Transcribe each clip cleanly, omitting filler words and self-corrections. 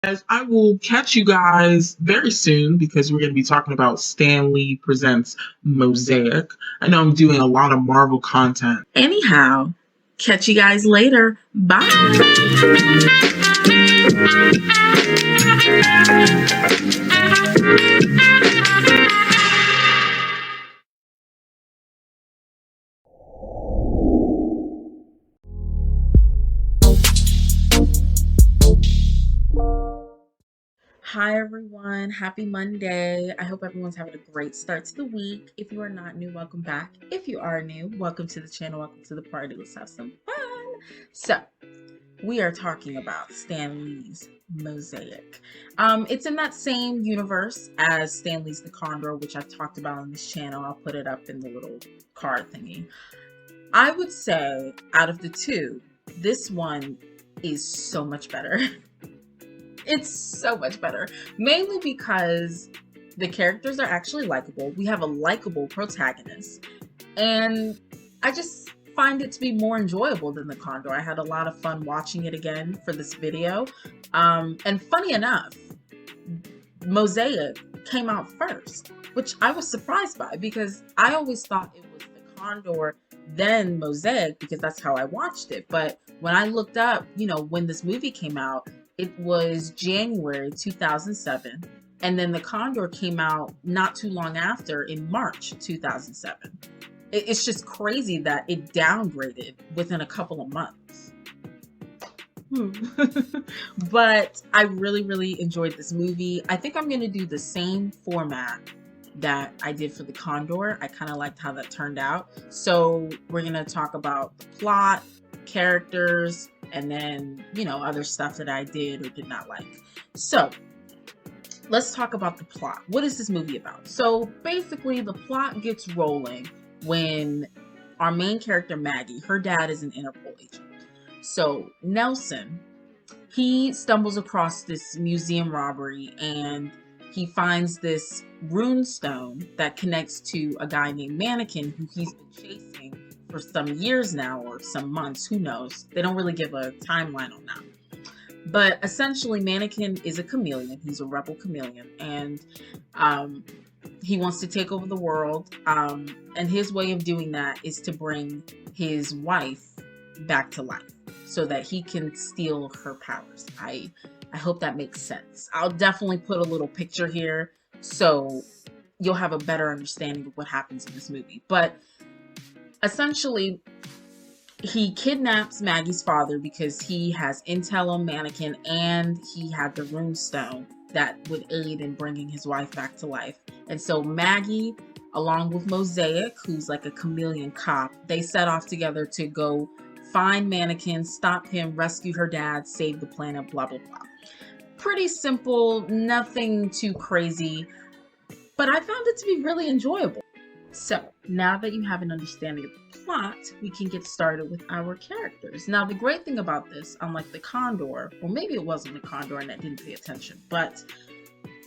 As I will catch you guys very soon because we're going to be talking about Stan Lee Presents Mosaic. I know I'm doing a lot of Marvel content. Anyhow, catch you guys later. Bye. Hi everyone, happy Monday. I hope everyone's having a great start to the week. If you are not new, welcome back. If you are new, welcome to the channel, welcome to the party. Let's have some fun. So, we are talking about Stan Lee's Mosaic. It's in that same universe as Stan Lee's The Condor, which I've talked about on this channel. I'll put it up in the little card thingy. I would say out of the two, this one is so much better. It's so much better, mainly because the characters are actually likable. We have a likable protagonist, and I just find it to be more enjoyable than The Condor. I had a lot of fun watching it again for this video. And funny enough, Mosaic came out first, which I was surprised by because I always thought it was The Condor, then Mosaic, because that's how I watched it. But when I looked up, when this movie came out, it was January 2007, and then The Condor came out not too long after in March 2007. It's just crazy that it downgraded within a couple of months. But I really, really enjoyed this movie. I think I'm going to do the same format that I did for The Condor. I kind of liked how that turned out. So we're going to talk about the plot, characters, and then, other stuff that I did or did not like. So let's talk about the plot. What is this movie about? So basically the plot gets rolling when our main character, Maggie, her dad is an Interpol agent. So Nelson, he stumbles across this museum robbery and he finds this rune stone that connects to a guy named Mannequin who he's been chasing for some years now, or some months, who knows. They don't really give a timeline on that. But essentially, Mannequin is a chameleon. He's a rebel chameleon, and he wants to take over the world. And his way of doing that is to bring his wife back to life so that he can steal her powers. I hope that makes sense. I'll definitely put a little picture here so you'll have a better understanding of what happens in this movie. But essentially, he kidnaps Maggie's father because he has intel on Mannequin and he had the rune stone that would aid in bringing his wife back to life. And so Maggie, along with Mosaic, who's like a chameleon cop, they set off together to go find Mannequin, stop him, rescue her dad, save the planet, blah, blah, blah. Pretty simple, nothing too crazy, but I found it to be really enjoyable. So, now that you have an understanding of the plot, we can get started with our characters. Now, the great thing about this, unlike The Condor, or maybe it wasn't The Condor and I didn't pay attention, but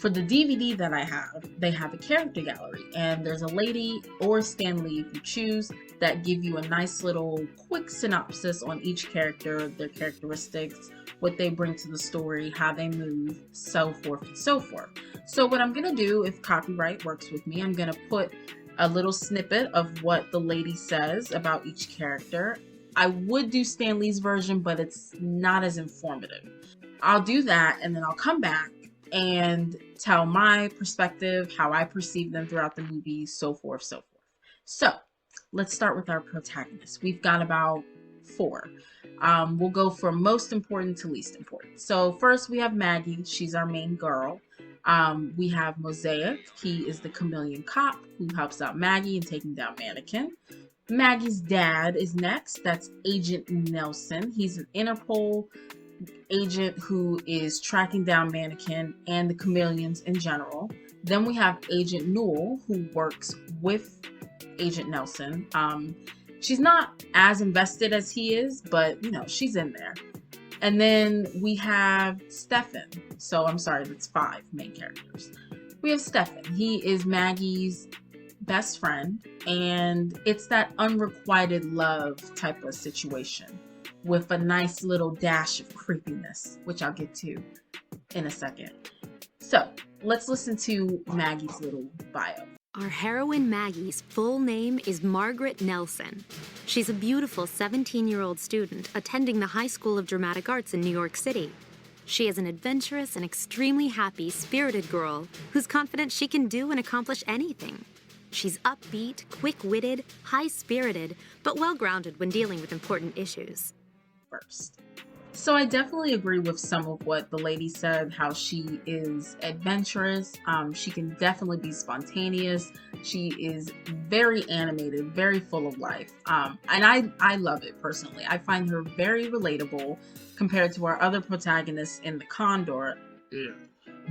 for the DVD that I have, they have a character gallery, and there's a lady or Stan Lee, if you choose, that give you a nice little quick synopsis on each character, their characteristics, what they bring to the story, how they move, so forth and so forth. So what I'm going to do, if copyright works with me, I'm going to put a little snippet of what the lady says about each character. I would do Stan Lee's version, but it's not as informative. I'll do that, and then I'll come back and tell my perspective, how I perceive them throughout the movie, so forth, so forth. So, let's start with our protagonists. We've got about 4. We'll go from most important to least important. So first we have Maggie. She's our main girl. We have Mosaic. He is the chameleon cop who helps out Maggie in taking down Mannequin. Maggie's dad is next. That's Agent Nelson. He's an Interpol agent who is tracking down Mannequin and the chameleons in general. Then we have Agent Newall, who works with Agent Nelson. She's not as invested as he is, but she's in there. And then we have Stephan. So I'm sorry, that's 5 main characters. We have Stephan. He is Maggie's best friend, and it's that unrequited love type of situation with a nice little dash of creepiness, which I'll get to in a second. So let's listen to Maggie's little bio. Our heroine Maggie's full name is Margaret Nelson. She's a beautiful 17-year-old student attending the High School of Dramatic Arts in New York City. She is an adventurous and extremely happy, spirited girl who's confident she can do and accomplish anything. She's upbeat, quick-witted, high-spirited, but well-grounded when dealing with important issues. First. So I definitely agree with some of what the lady said, how she is adventurous. She can definitely be spontaneous. She is very animated, very full of life. And I love it personally. I find her very relatable compared to our other protagonists in The Condor. Yeah.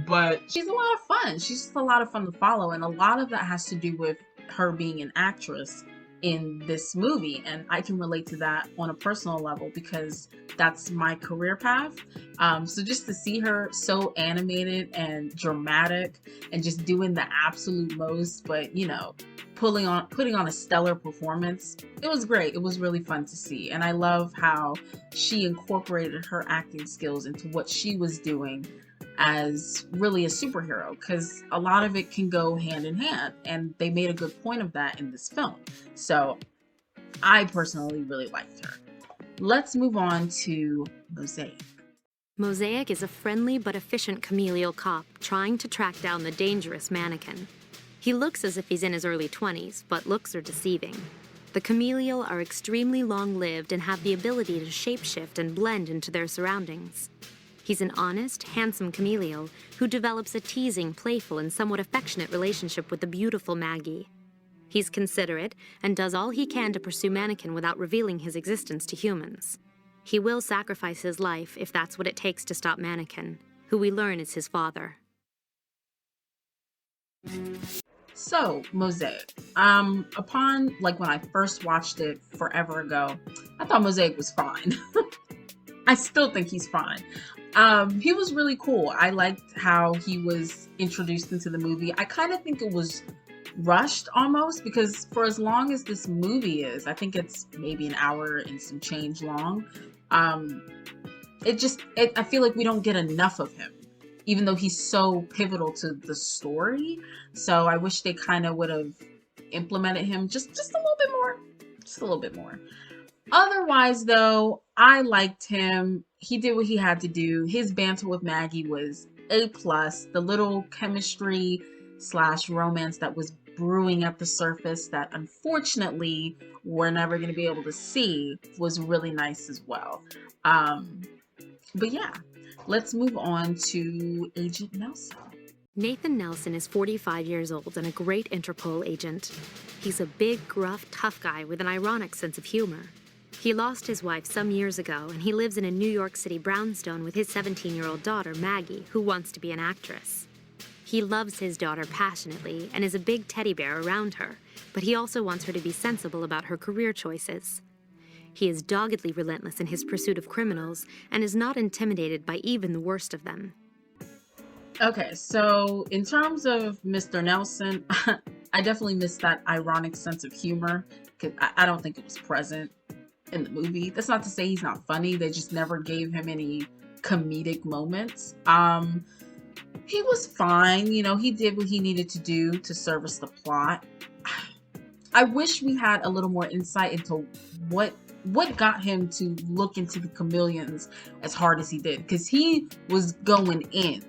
But She's a lot of fun. She's just a lot of fun to follow. And a lot of that has to do with her being an actress in this movie, and I can relate to that on a personal level because that's my career path. So just to see her so animated and dramatic and just doing the absolute most, but you know, putting on a stellar performance, it was great. It was really fun to see, and I love how she incorporated her acting skills into what she was doing as really a superhero, because a lot of it can go hand in hand, and they made a good point of that in this film. So I personally really liked her. Let's move on to Mosaic. Mosaic is a friendly but efficient chameleon cop trying to track down the dangerous Mannequin. He looks as if he's in his early 20s, but looks are deceiving. The chameleon are extremely long-lived and have the ability to shapeshift and blend into their surroundings. He's an honest, handsome chameleon who develops a teasing, playful, and somewhat affectionate relationship with the beautiful Maggie. He's considerate and does all he can to pursue Mannequin without revealing his existence to humans. He will sacrifice his life if that's what it takes to stop Mannequin, who we learn is his father. So, Mosaic. When I first watched it forever ago, I thought Mosaic was fine. I still think he's fine. He was really cool. I liked how he was introduced into the movie. I kind of think it was rushed almost, because for as long as this movie is, I think it's maybe an hour and some change long. I feel like we don't get enough of him, even though he's so pivotal to the story. So I wish they kind of would have implemented him just a little bit more. Just a little bit more. Otherwise, though, I liked him. He did what he had to do. His banter with Maggie was A+. The little chemistry / romance that was brewing at the surface that unfortunately we're never going to be able to see was really nice as well. But yeah, let's move on to Agent Nelson. Nathan Nelson is 45 years old and a great Interpol agent. He's a big, gruff, tough guy with an ironic sense of humor. He lost his wife some years ago, and he lives in a New York City brownstone with his 17-year-old daughter, Maggie, who wants to be an actress. He loves his daughter passionately and is a big teddy bear around her, but he also wants her to be sensible about her career choices. He is doggedly relentless in his pursuit of criminals and is not intimidated by even the worst of them. Okay, so in terms of Mr. Nelson, I definitely missed that ironic sense of humor, because I don't think it was present in the movie. That's not to say he's not funny. They just never gave him any comedic moments. He was fine. You know, he did what he needed to do to service the plot. I wish we had a little more insight into what got him to look into the chameleons as hard as he did, because he was going in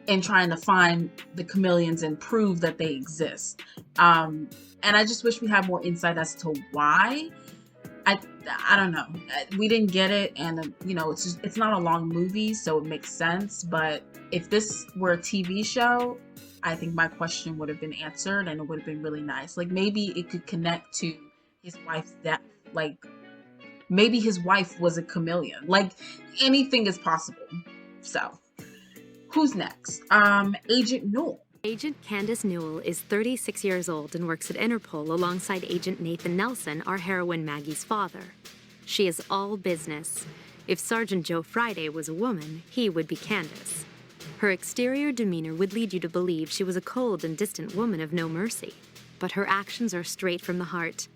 and trying to find the chameleons and prove that they exist. And I just wish we had more insight as to why. I don't know. We didn't get it, and it's not a long movie, so it makes sense. But if this were a TV show, I think my question would have been answered, and it would have been really nice. Like, maybe it could connect to his wife's death. Like, maybe his wife was a chameleon. Like, anything is possible. So, who's next? Agent Newall. Agent Candace Newall is 36 years old and works at Interpol alongside Agent Nathan Nelson, our heroine Maggie's father. She is all business. If Sergeant Joe Friday was a woman, he would be Candace. Her exterior demeanor would lead you to believe she was a cold and distant woman of no mercy, but her actions are straight from the heart.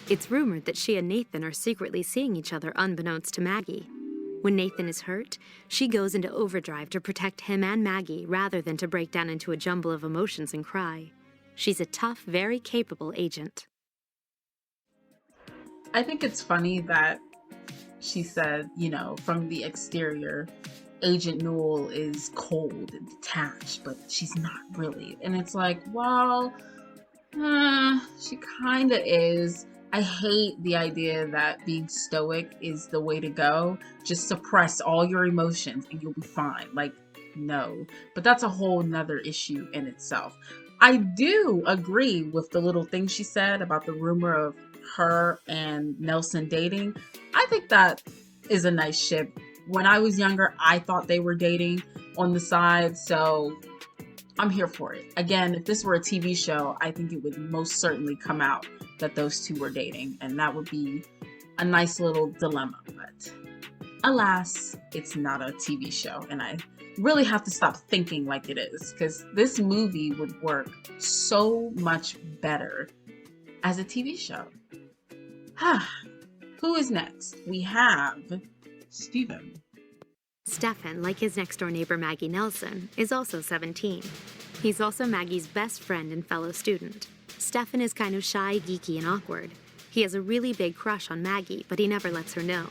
It's rumored that she and Nathan are secretly seeing each other unbeknownst to Maggie. When Nathan is hurt, she goes into overdrive to protect him and Maggie rather than to break down into a jumble of emotions and cry. She's a tough, very capable agent. I think it's funny that she said, from the exterior, Agent Newell is cold and detached, but she's not really. And it's like, well, she kind of is. I hate the idea that being stoic is the way to go. Just suppress all your emotions and you'll be fine. Like, no. But that's a whole nother issue in itself. I do agree with the little thing she said about the rumor of her and Nelson dating. I think that is a nice ship. When I was younger, I thought they were dating on the side, so I'm here for it. Again, if this were a TV show, I think it would most certainly come out that those two were dating, and that would be a nice little dilemma. But alas, it's not a TV show, and I really have to stop thinking like it is, because this movie would work so much better as a TV show. Who is next? We have Stephan. Stephan, like his next-door neighbor Maggie Nelson, is also 17. He's also Maggie's best friend and fellow student. Stephan is kind of shy, geeky, and awkward. He has a really big crush on Maggie, but he never lets her know.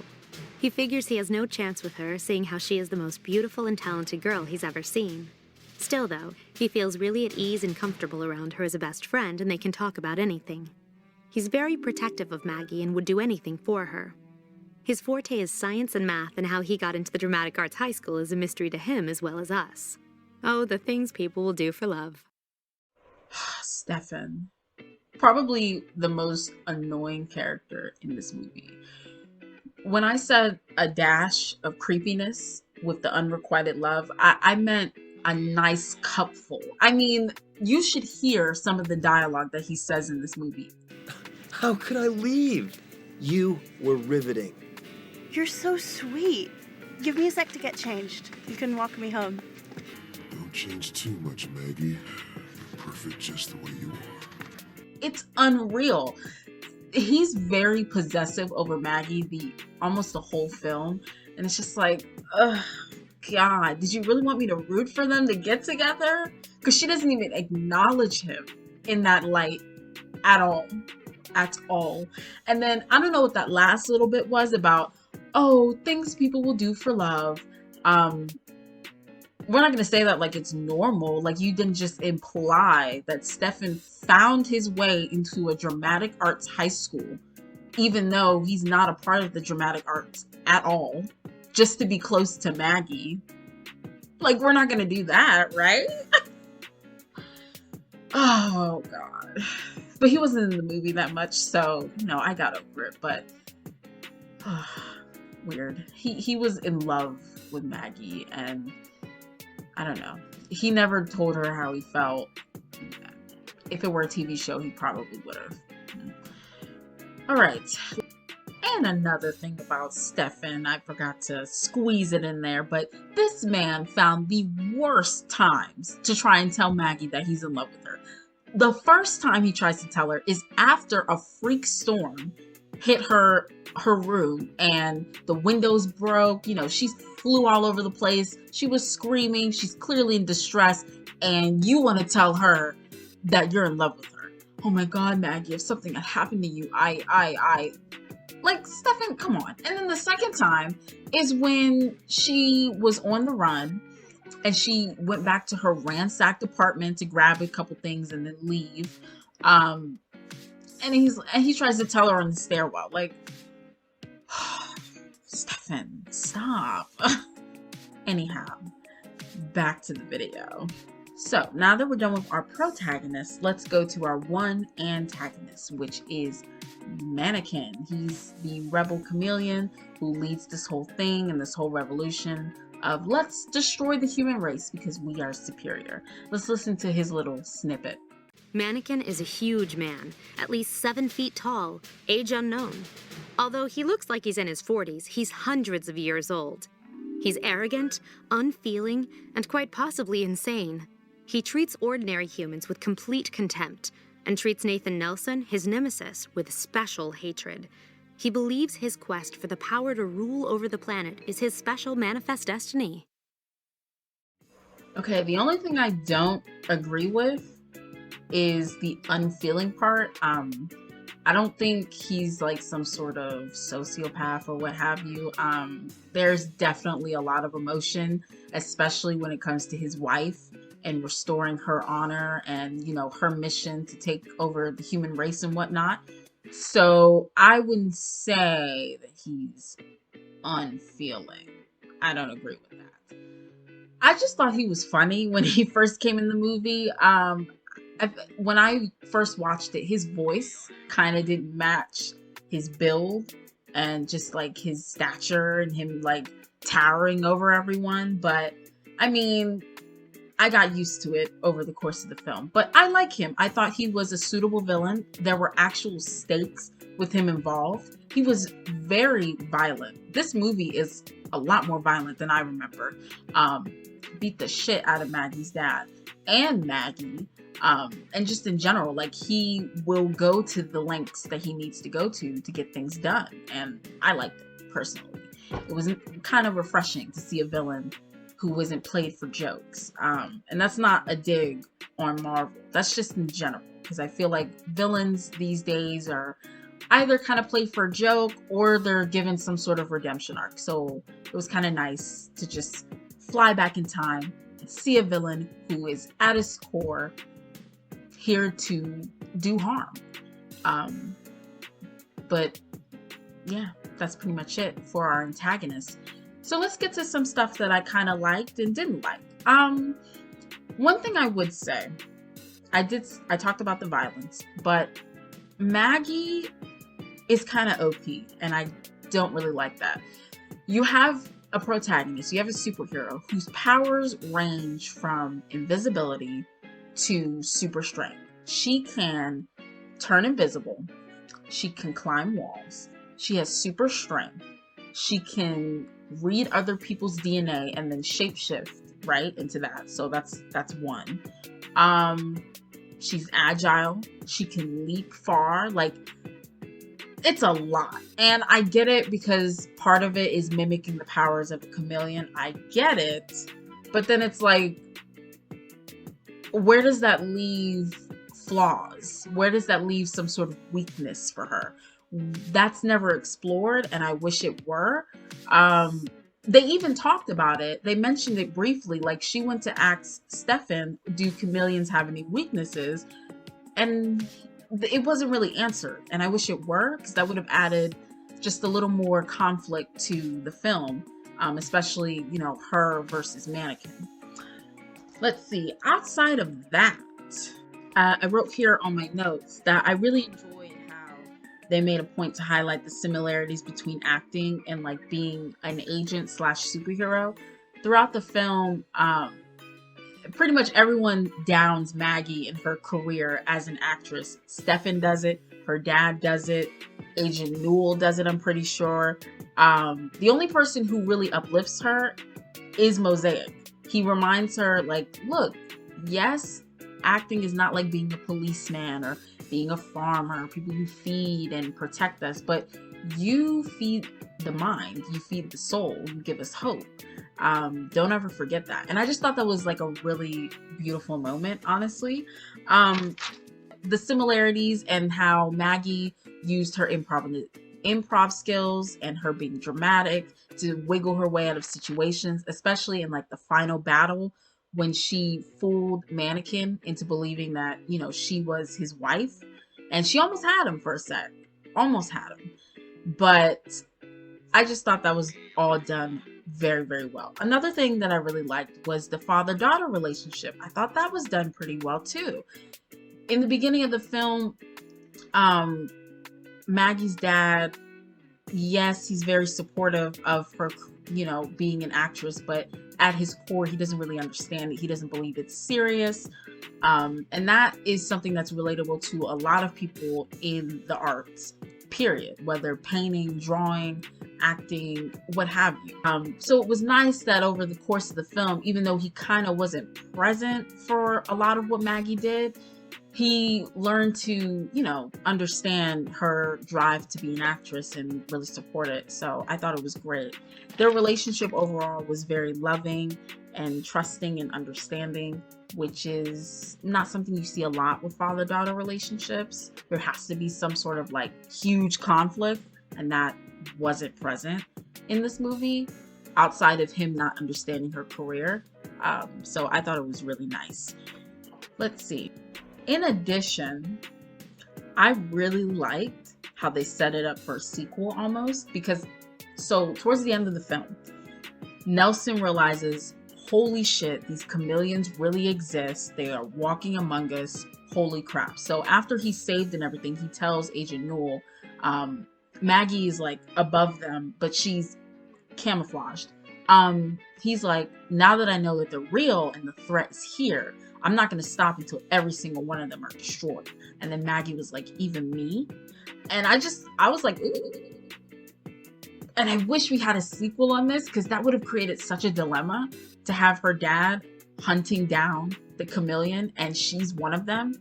He figures he has no chance with her, seeing how she is the most beautiful and talented girl he's ever seen. Still, though, he feels really at ease and comfortable around her as a best friend, and they can talk about anything. He's very protective of Maggie and would do anything for her. His forte is science and math, and how he got into the dramatic arts high school is a mystery to him as well as us. Oh, the things people will do for love. Stephan. Probably the most annoying character in this movie. When I said a dash of creepiness with the unrequited love, I meant a nice cupful. I mean, you should hear some of the dialogue that he says in this movie. How could I leave? You were riveting. You're so sweet. Give me a sec to get changed. You can walk me home. Don't change too much, Maggie. You're perfect just the way you are. It's unreal. He's very possessive over Maggie almost the whole film. And it's just like, ugh, God, did you really want me to root for them to get together? Because she doesn't even acknowledge him in that light at all. At all. And then I don't know what that last little bit was about. Oh, things people will do for love. We're not going to say that like it's normal. Like, you didn't just imply that Stephan found his way into a dramatic arts high school, even though he's not a part of the dramatic arts at all, just to be close to Maggie. Like, we're not going to do that, right? Oh, God. But he wasn't in the movie that much, so, I got over it. But, weird. He was in love with Maggie, and I don't know. He never told her how he felt. If it were a TV show, he probably would have. All right. And another thing about Stephan, I forgot to squeeze it in there, but this man found the worst times to try and tell Maggie that he's in love with her. The first time he tries to tell her is after a freak storm hit her room and the windows broke. She flew all over the place. She was screaming. She's clearly in distress. And you want to tell her that you're in love with her. Oh my God, Maggie, if something had happened to you, like, Stephan, come on. And then the second time is when she was on the run and she went back to her ransacked apartment to grab a couple things and then leave. And he tries to tell her on the stairwell, like, Stephan, stop. Anyhow, back to the video. So now that we're done with our protagonists, let's go to our one antagonist, which is Mannequin. He's the rebel chameleon who leads this whole thing and this whole revolution of let's destroy the human race because we are superior. Let's listen to his little snippet. Mannequin is a huge man, at least 7 feet tall, age unknown. Although he looks like he's in his 40s, he's hundreds of years old. He's arrogant, unfeeling, and quite possibly insane. He treats ordinary humans with complete contempt and treats Nathan Nelson, his nemesis, with special hatred. He believes his quest for the power to rule over the planet is his special manifest destiny. Okay, the only thing I don't agree with is the unfeeling part. I don't think he's like some sort of sociopath or what have you. There's definitely a lot of emotion, especially when it comes to his wife and restoring her honor and, you know, her mission to take over the human race and whatnot. So I wouldn't say that he's unfeeling. I don't agree with that. I just thought he was funny when he first came in the movie. When I first watched it, his voice kind of didn't match his build and just like his stature and him like towering over everyone. But I mean, I got used to it over the course of the film. But I like him. I thought he was a suitable villain. There were actual stakes with him involved. He was very violent. This movie is a lot more violent than I remember. Beat the shit out of Maggie's dad and Maggie. And just in general, like, he will go to the lengths that he needs to go to get things done. And I liked it personally. It was kind of refreshing to see a villain who wasn't played for jokes. And that's not a dig on Marvel. That's just in general. Because I feel like villains these days are either kind of played for a joke or they're given some sort of redemption arc. So it was kind of nice to just fly back in time and see a villain who is at his core here to do harm. But yeah, that's pretty much it for our antagonist. So let's get to some stuff that I kind of liked and didn't like. One thing I would say, I talked about the violence, but Maggie is kind of OP, and I don't really like that. You have a protagonist, you have a superhero whose powers range from invisibility to super strength. She can turn invisible. She can climb walls. She has super strength. She can read other people's DNA and then shapeshift right into that. So that's one. She's agile. She can leap far. Like, it's a lot. And I get it because part of it is mimicking the powers of a chameleon. I get it. But then it's like, where does that leave flaws? Where does that leave some sort of weakness for her? That's never explored, and I wish it were. They even talked about it. They mentioned it briefly. Like, she went to ask Stephan, do chameleons have any weaknesses? And it wasn't really answered. And I wish it were, because that would have added just a little more conflict to the film, especially, you know, her versus Mannequin. Let's see. Outside of that, I wrote here on my notes that I really enjoyed how they made a point to highlight the similarities between acting and like being an agent / superhero. Throughout the film, pretty much everyone downs Maggie in her career as an actress. Stephan does it. Her dad does it. Agent Newall does it, I'm pretty sure. The only person who really uplifts her is Mosaic. He reminds her, like, look, yes, acting is not like being a policeman or being a farmer, people who feed and protect us, but you feed the mind, you feed the soul, you give us hope. Don't ever forget that. And I just thought that was like a really beautiful moment, honestly. The similarities and how Maggie used her improv skills and her being dramatic to wiggle her way out of situations, especially in like the final battle when she fooled Mannequin into believing that, you know, she was his wife. And she almost had him for a sec. Almost had him. But I just thought that was all done very, very well. Another thing that I really liked was the father-daughter relationship. I thought that was done pretty well too. In the beginning of the film, Maggie's dad, yes, he's very supportive of her, you know, being an actress, but at his core, he doesn't really understand it. He doesn't believe it's serious. And that is something that's relatable to a lot of people in the arts, period, whether painting, drawing, acting, what have you. So it was nice that over the course of the film, even though he kind of wasn't present for a lot of what Maggie did, he learned to, you know, understand her drive to be an actress and really support it. So I thought it was great. Their relationship overall was very loving and trusting and understanding, which is not something you see a lot with father-daughter relationships. There has to be some sort of like huge conflict, and that wasn't present in this movie outside of him not understanding her career. So I thought it was really nice. Let's see. In addition, I really liked how they set it up for a sequel almost, because so towards the end of the film, Nelson realizes, holy shit, these chameleons really exist. They are walking among us. Holy crap. So after he's saved and everything, he tells Agent Newell, Maggie is like above them, but she's camouflaged. He's like, now that I know that they're real and the threat is here, I'm not going to stop until every single one of them are destroyed. And then Maggie was like, even me? And I was like, ooh. And I wish we had a sequel on this, because that would have created such a dilemma to have her dad hunting down the chameleon and she's one of them.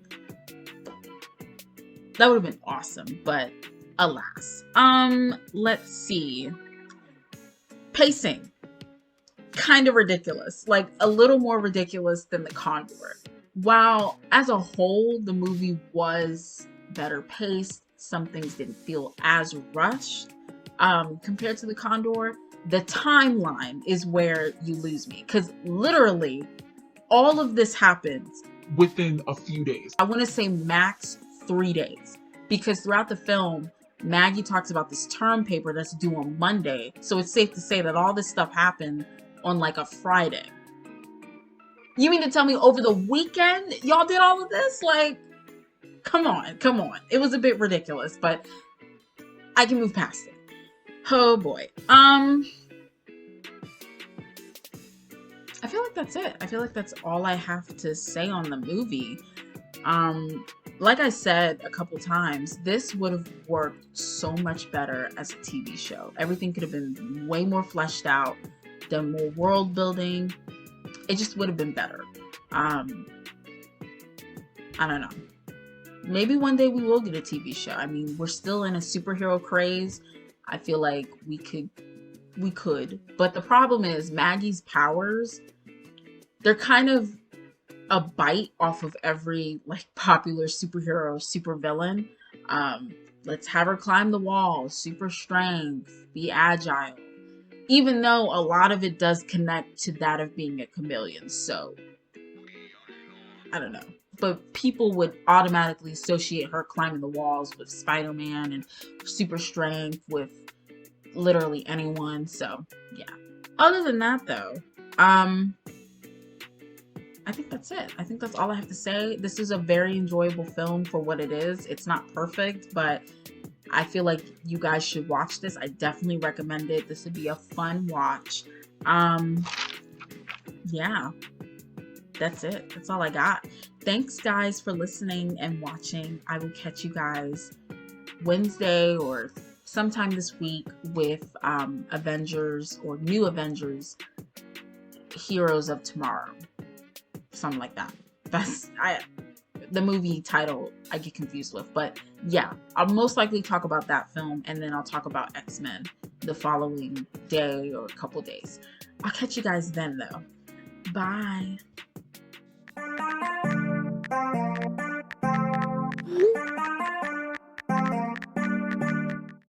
That would have been awesome, but alas. Let's see. Pacing. Kind of ridiculous, like a little more ridiculous than The Condor. While as a whole the movie was better paced, some things didn't feel as rushed compared to The Condor. The timeline is where you lose me, because literally all of this happens within a few days. I want to say max 3 days, because throughout the film Maggie talks about this term paper that's due on Monday, so it's safe to say that all this stuff happened on like a Friday. You mean to tell me over the weekend y'all did all of this? Like, come on. It was a bit ridiculous, but I can move past it. Oh boy. I feel like that's it. I feel like that's all I have to say on the movie. Like I said a couple times, this would have worked so much better as a TV show. Everything could have been way more fleshed out, done more world building. It just would have been better. I don't know. Maybe one day we will get a TV show. I mean, we're still in a superhero craze. I feel like we could. But the problem is Maggie's powers, they're kind of a bite off of every like popular superhero, supervillain. Let's have her climb the wall, super strength, be agile. Even though a lot of it does connect to that of being a chameleon. So, I don't know. But people would automatically associate her climbing the walls with Spider-Man and super strength with literally anyone. So, yeah. Other than that, though, I think that's it. I think that's all I have to say. This is a very enjoyable film for what it is. It's not perfect, but I feel like you guys should watch this. I definitely recommend it. This would be a fun watch. Yeah, that's it. That's all I got. Thanks, guys, for listening and watching. I will catch you guys Wednesday or sometime this week with Avengers or New Avengers Heroes of Tomorrow. Something like that. The movie title I get confused with, but yeah, I'll most likely talk about that film, and then I'll talk about X-Men the following day or a couple days. I'll catch you guys then, though. Bye.